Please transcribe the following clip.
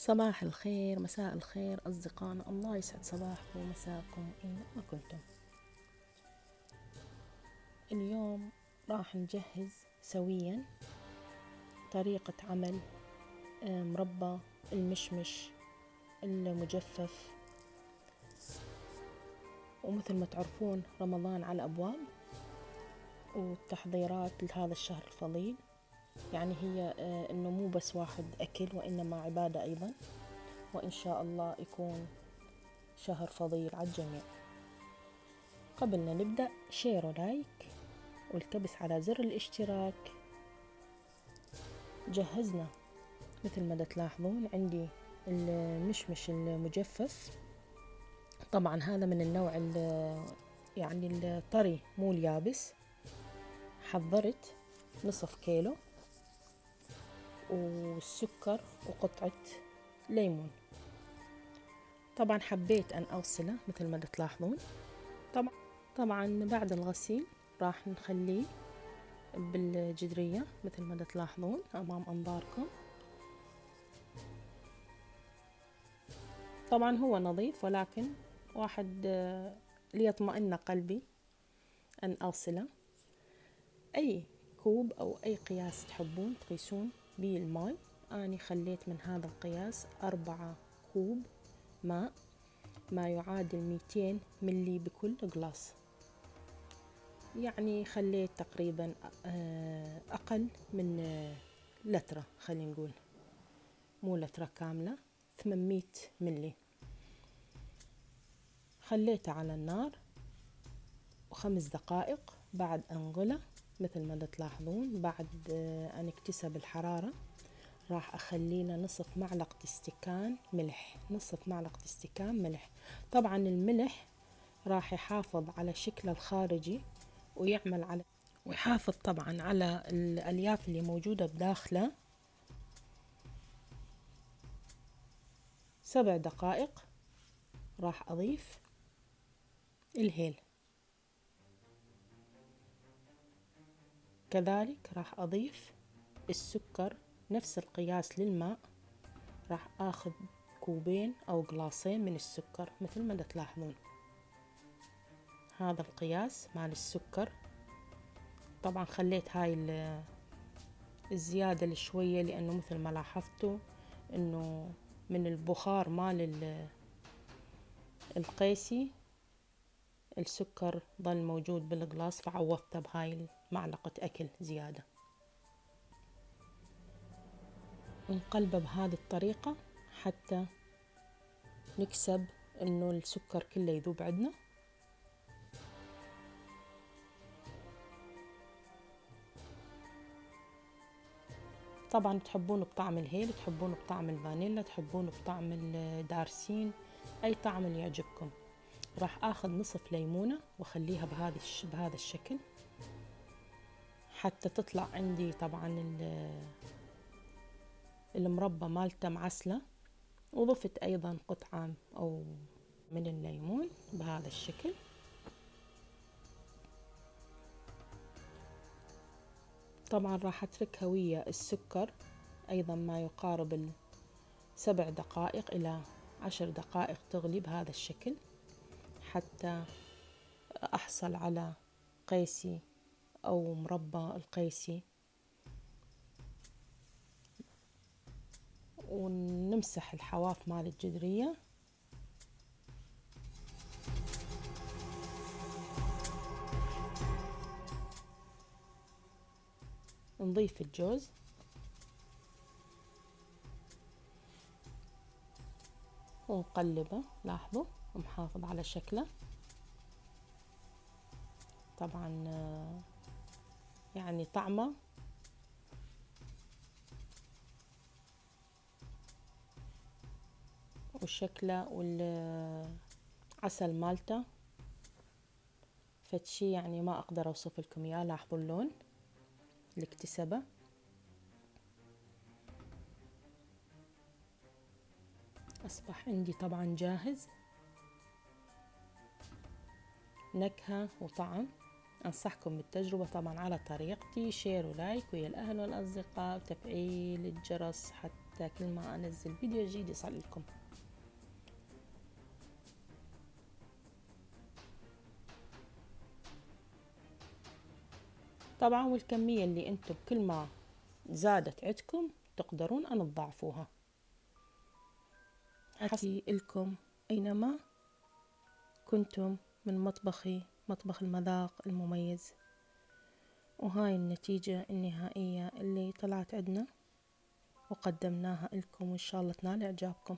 صباح الخير، مساء الخير أصدقائنا، الله يسعد صباحكم ومساءكم أينما كنتم. اليوم راح نجهز سويا طريقة عمل مربى المشمش المجفف. ومثل ما تعرفون رمضان على الأبواب، والتحضيرات لهذا الشهر الفضيل يعني هي إنه مو بس واحد أكل وإنما عبادة أيضا، وإن شاء الله يكون شهر فضيل على الجميع. قبل ما نبدأ شير ولايك والكبس على زر الاشتراك. جهزنا مثل ما تلاحظون عندي المشمش المجفف، طبعا هذا من النوع يعني الطري مو اليابس. حضرت نصف كيلو والسكر وقطعة ليمون. طبعا حبيت أن أغسله مثل ما تلاحظون. طبعا بعد الغسيل راح نخليه بالجدرية مثل ما تلاحظون أمام أنظاركم. طبعا هو نظيف، ولكن واحد ليطمئن قلبي أن أغسله. أي كوب أو أي قياس تحبون تقيسون به الماء، أنا خليت من هذا القياس 4 كوب ماء، ما يعادل 200 ملي بكل قلاص. يعني خليت تقريبا أقل من لترة، خلينا نقول مو لترة كاملة، 800 ملي. خليته على النار و5 دقائق. بعد أن غلى مثل ما تلاحظون، بعد أن اكتسب الحرارة، راح أخلينا نصف معلقة استكان ملح، نصف معلقة استكان ملح. طبعا الملح راح يحافظ على شكله الخارجي ويحافظ طبعا على الألياف اللي موجودة بداخله. 7 دقائق راح أضيف الهيل، كذلك راح أضيف السكر نفس القياس للماء. راح أخذ كوبين أو قلاصين من السكر مثل ما تلاحظون، هذا القياس مال السكر. طبعا خليت هاي الزيادة شوية، لأنه مثل ما لاحظتوا أنه من البخار مال القيسي السكر ظل موجود بالقلاص، فعوضته بهاي معلقة أكل زيادة. نقلبه بهذه الطريقة حتى نكسب انه السكر كله يذوب عندنا. طبعا تحبون بطعم الهيل، تحبون بطعم الفانيلا، تحبون بطعم الدارسين، اي طعم اللي يعجبكم. راح اخذ نصف ليمونة واخليها بهذا الشكل حتى تطلع عندي طبعا المربى مالته معسلة. وضفت ايضا قطعة او من الليمون بهذا الشكل. طبعا راح اتركها ويا السكر ايضا ما يقارب 7 دقائق الى 10 دقائق تغلي بهذا الشكل، حتى احصل على قيسي او مربى القيسي. ونمسح الحواف مال الجدرية. نضيف الجوز ونقلبه، لاحظوا محافظ على شكله. طبعا يعني طعمه وشكله والعسل مالته فتشي، يعني ما اقدر اوصف لكم اياه. لاحظوا اللون اللي اكتسبه. اصبح عندي طبعا جاهز، نكهة وطعم. أنصحكم بالتجربة طبعا على طريقتي. شير ولايك ويا الأهل والأصدقاء وتفعيل الجرس حتى حتى كل ما أنزل فيديو جديد يصل لكم. طبعا والكمية اللي انتم كل ما زادت عندكم تقدرون أن تضاعفوها. أحكي لكم أينما كنتم من مطبخي، مطبخ المذاق المميز. وهاي النتيجة النهائية اللي طلعت عندنا وقدمناها لكم، وإن شاء الله تنال إعجابكم.